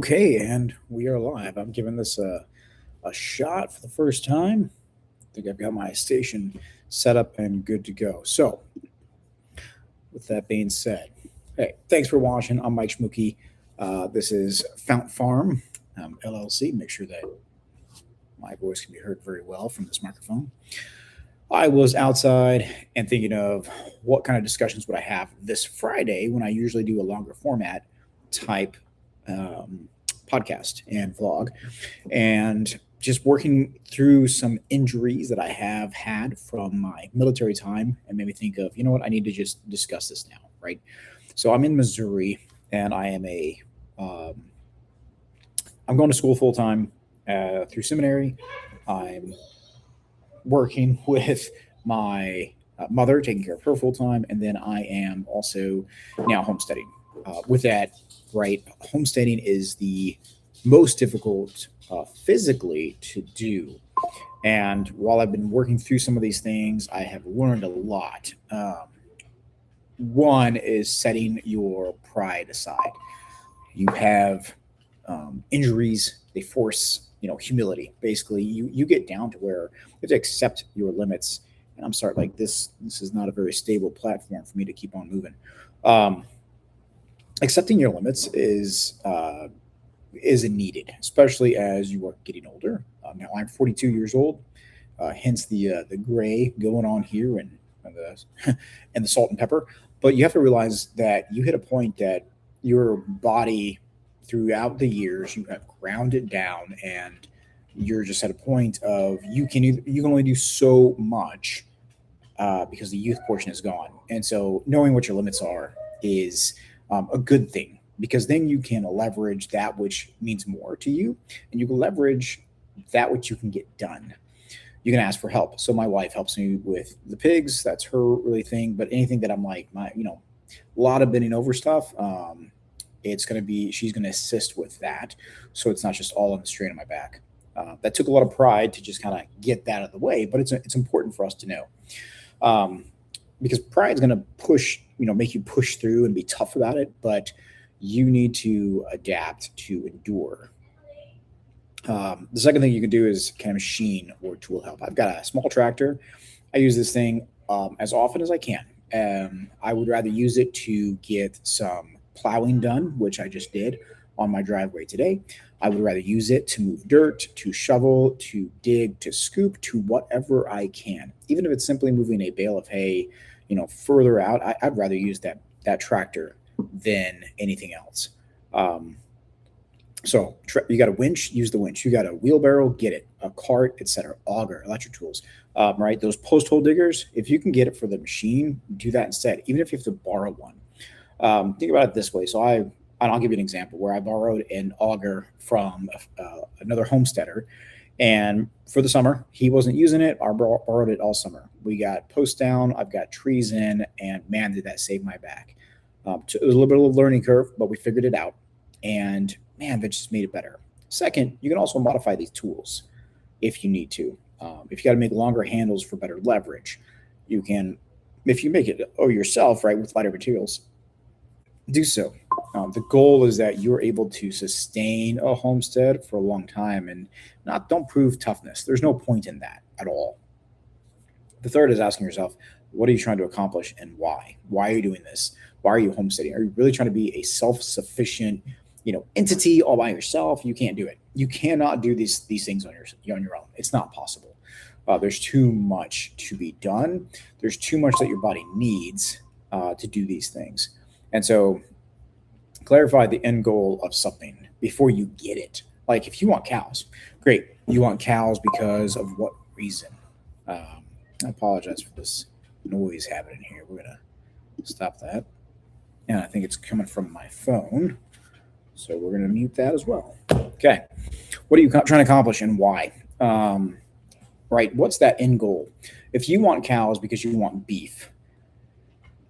Okay, and we are live. I'm giving this a shot for the first time. I think I've got my station set up and good to go. So, with that being said, hey, thanks for watching. I'm Mike Schmooky. This is Fount Farm LLC. Make sure that my voice can be heard very well from this microphone. I was outside and thinking of what kind of discussions would I have this Friday when I usually do a longer format type um, podcast and vlog, and just working through some injuries that I have had from my military time, and made me think of, you know what, I need to just discuss this now, right? So I'm in Missouri, and um, I'm going to school full time through seminary. I'm working with my mother, taking care of her full time, and then I am also now homesteading. With that, right, homesteading is the most difficult physically to do. And while I've been working through some of these things, I have learned a lot. One is setting your pride aside. You have injuries; they force humility. Basically, you get down to where you have to accept your limits. And I'm sorry, like this is not a very stable platform for me to keep on moving. Um, Accepting your limits is needed, especially as you are getting older. Now I'm 42 years old, hence the gray going on here and the and the salt and pepper. But you have to realize that you hit a point that your body, throughout the years, you have ground it down, and you're just at a point of you can only do so much because the youth portion is gone. And so knowing what your limits are is a good thing, because then you can leverage that which means more to you, and you can leverage that which you can get done. You can ask for help. So my wife helps me with the pigs. That's her really thing. But anything that I'm like, a lot of bending over stuff, it's going to be, she's going to assist with that. So it's not just all on the strain of my back. That took a lot of pride to just kind of get that out of the way, but it's important for us to know. Um, because pride is going to push, make you push through and be tough about it, but you need to adapt to endure. The second thing you can do is kind of machine or tool help. I've got a small tractor. I use this thing as often as I can. I would rather use it to get some plowing done, which I just did on my driveway today. I would rather use it to move dirt, to shovel, to dig, to scoop, to whatever I can. Even if it's simply moving a bale of hay, further out, I'd rather use that tractor than anything else. Um, so you got a winch, use the winch. You got a wheelbarrow, get it. A cart, etc. Auger, electric tools, right? Those post hole diggers. If you can get it for the machine, do that instead. Even if you have to borrow one. Think about it this way. And I'll give you an example where I borrowed an auger from another homesteader, and for the summer he wasn't using it. I borrowed it all summer. We got posts down. I've got trees in, and man, did that save my back. It was a little bit of a learning curve, but we figured it out. And man, that just made it better. Second, you can also modify these tools if you need to. If you got to make longer handles for better leverage, you can. If you make it yourself, right, with lighter materials, do so. The goal is that you're able to sustain a homestead for a long time and not don't prove toughness. There's no point in that at all. The third is asking yourself, what are you trying to accomplish and why? Why are you doing this? Why are you homesteading? Are you really trying to be a self-sufficient, entity all by yourself? You can't do it. You cannot do these things on your own. It's not possible. There's too much to be done. There's too much that your body needs to do these things. And so clarify the end goal of something before you get it. Like if you want cows, great. You want cows because of what reason? I apologize for this noise happening here. We're going to stop that. And I think it's coming from my phone. So we're going to mute that as well. Okay. What are you trying to accomplish and why? Right. What's that end goal? If you want cows because you want beef,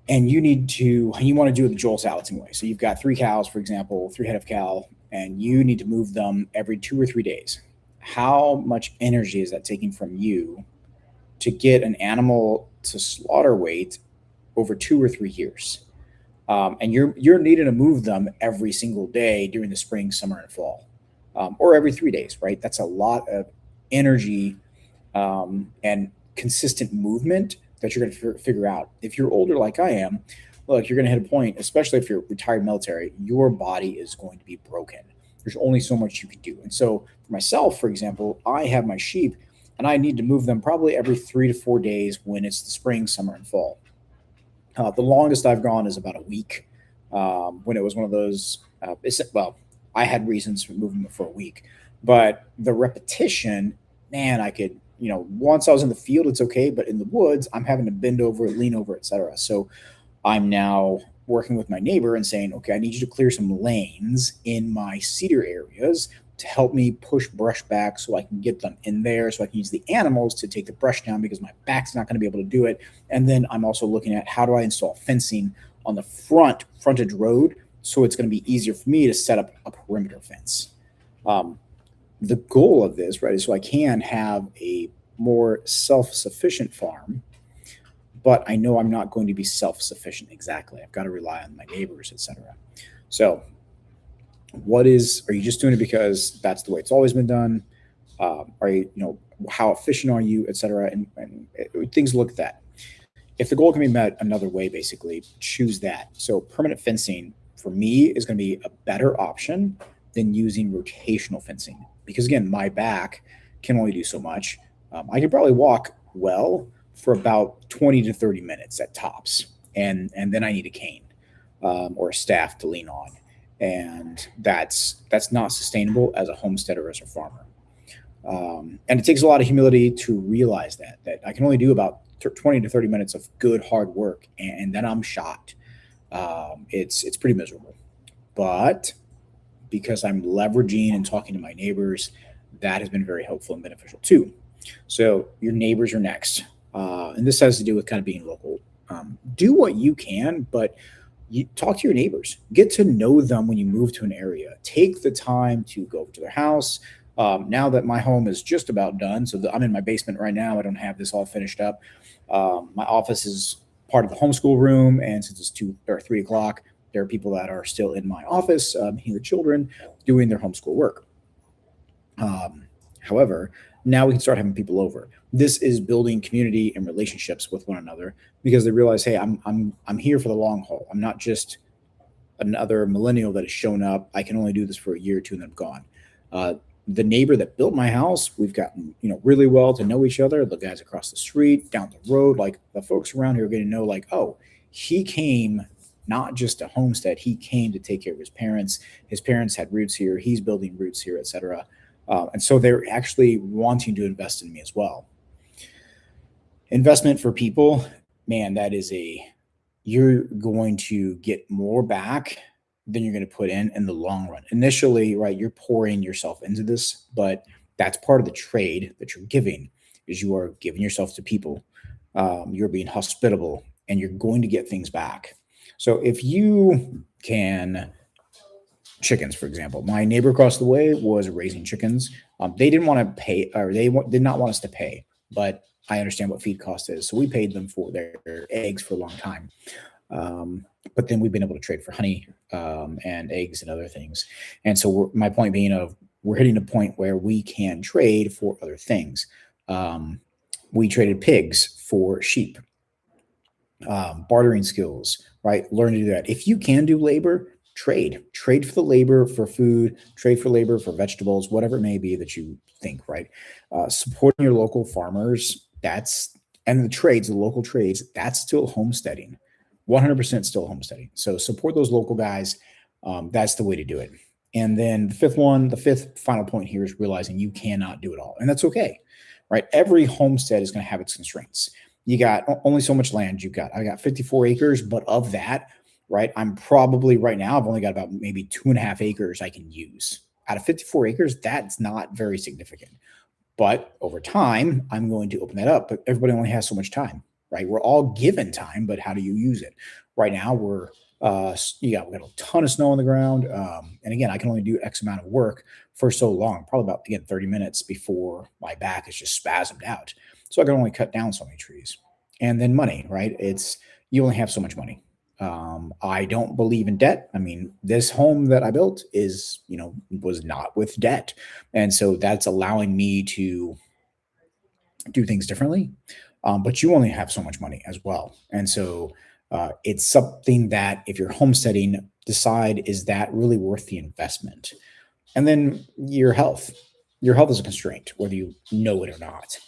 and you want to do the Joel Salatin way. So you've got 3 cows, for example, 3 head of cow, and you need to move them every 2 or 3 days. How much energy is that taking from you to get an animal to slaughter weight over 2 or 3 years? and you're needing to move them every single day during the spring, summer, and fall, or every 3 days, right? That's a lot of energy and consistent movement that you're going to figure out. If you're older like I am, look, you're going to hit a point, especially if you're retired military, your body is going to be broken. There's only so much you can do. And so for myself, for example, I have my sheep and I need to move them probably every 3 to 4 days when it's the spring, summer, and fall. The longest I've gone is about a week. When it was one of those, well, I had reasons for moving it for a week, but the repetition, man, I could, once I was in the field, it's okay, but in the woods, I'm having to bend over, lean over, etc. So I'm now working with my neighbor and saying, okay, I need you to clear some lanes in my cedar areas to help me push brush back so I can get them in there so I can use the animals to take the brush down because my back's not going to be able to do it. And then I'm also looking at how do I install fencing on the frontage road so it's going to be easier for me to set up a perimeter fence. The goal of this, right, is so I can have a more self-sufficient farm, but I know I'm not going to be self-sufficient exactly. I've got to rely on my neighbors, etc. So are you just doing it because that's the way it's always been done? Are you, how efficient are you, et cetera? And things look at that. If the goal can be met another way, basically choose that. So permanent fencing for me is going to be a better option than using rotational fencing because again, my back can only do so much. I can probably walk well for about 20 to 30 minutes at tops. And then I need a cane or a staff to lean on. And that's not sustainable as a homesteader, as a farmer. And it takes a lot of humility to realize that I can only do about 20 to 30 minutes of good hard work, and then I'm shot. It's pretty miserable. But because I'm leveraging and talking to my neighbors, that has been very helpful and beneficial too. So your neighbors are next. And this has to do with kind of being local. Do what you can, but you talk to your neighbors, get to know them when you move to an area. Take the time to go over to their house. Now that my home is just about done, so I'm in my basement right now. I don't have this all finished up. My office is part of the homeschool room, and since it's 2 or 3 o'clock, there are people that are still in my office, the children, doing their homeschool work. However, now we can start having people over. This is building community and relationships with one another because they realize, hey, I'm here for the long haul. I'm not just another millennial that has shown up. I can only do this for a year or two and then I'm gone. The neighbor that built my house, we've gotten really well to know each other. The guys across the street, down the road, like the folks around here are getting to know, like, oh, he came not just to homestead, he came to take care of his parents. His parents had roots here. He's building roots here, etc. And so they're actually wanting to invest in me as well. Investment for people, man, you're going to get more back than you're going to put in the long run. Initially, right, you're pouring yourself into this, but that's part of the trade that you're giving is you are giving yourself to people. You're being hospitable and you're going to get things back. So if you can, chickens, for example, my neighbor across the way was raising chickens. They didn't want to pay, or did not want us to pay, but I understand what feed cost is. So we paid them for their eggs for a long time. But then we've been able to trade for honey and eggs and other things. And so my point being we're hitting a point where we can trade for other things. We traded pigs for sheep, bartering skills, right? Learn to do that. If you can do labor, trade for the labor, for food, trade for labor, for vegetables, whatever it may be that you think, right? Supporting your local farmers, and the local trades, that's still homesteading. 100% still homesteading. So support those local guys. That's the way to do it. And then the fifth final point here is realizing you cannot do it all. And that's okay, right? Every homestead is going to have its constraints. You got only so much land I got 54 acres, but of that, right, I'm probably right now, I've only got about maybe 2.5 acres I can use. Out of 54 acres, that's not very significant. But over time, I'm going to open that up. But everybody only has so much time, right? We're all given time, but how do you use it? Right now, we got a ton of snow on the ground. And again, I can only do X amount of work for so long, probably about, again, 30 minutes before my back is just spasmed out. So I can only cut down so many trees. And then money, right? You only have so much money. I don't believe in debt. I mean, this home that I built is, was not with debt. And so that's allowing me to do things differently. But you only have so much money as well. And so it's something that if you're homesteading, decide, is that really worth the investment? And then your health. Your health is a constraint, whether you know it or not.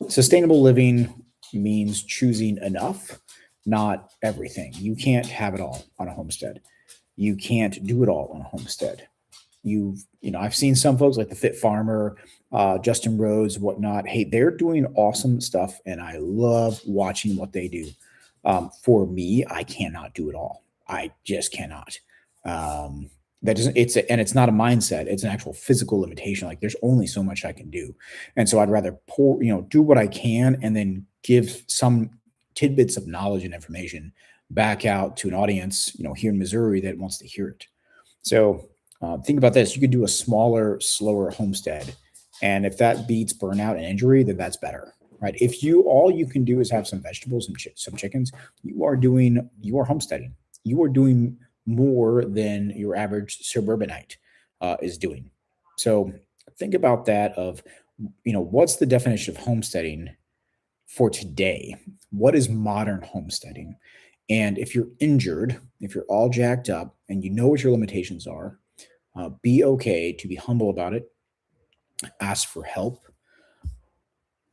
Sustainable living means choosing enough, not everything. You can't have it all on a homestead. You can't do it all on a homestead. I've seen some folks like the Fit Farmer, Justin Rhodes, whatnot. Hey, they're doing awesome stuff, and I love watching what they do. For me, I cannot do it all. I just cannot. That doesn't. It's not a mindset. It's an actual physical limitation. Like there's only so much I can do, and so I'd rather do what I can, and then give some tidbits of knowledge and information back out to an audience, here in Missouri that wants to hear it. So think about this. You could do a smaller, slower homestead. And if that beats burnout and injury, then that's better, right? If all you can do is have some vegetables and some chickens, you are homesteading. You are doing more than your average suburbanite is doing. So think about that what's the definition of homesteading for today? What is modern homesteading? And if you're injured, if you're all jacked up and you know what your limitations are, be okay to be humble about it. Ask for help.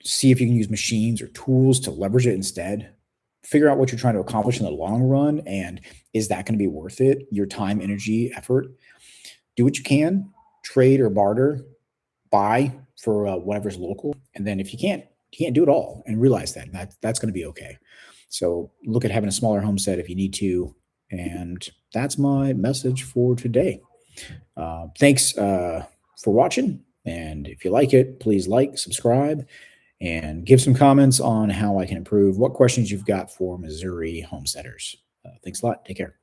See if you can use machines or tools to leverage it instead. Figure out what you're trying to accomplish in the long run, and is that going to be worth it? Your time, energy, effort. Do what you can. Trade or barter. Buy for whatever's local, and then if you can't do it all, and realize that's going to be okay. So look at having a smaller homestead if you need to, and that's my message for today. Thanks for watching. And if you like it, please like, subscribe, and give some comments on how I can improve, what questions you've got for Missouri homesteaders. Thanks a lot. Take care.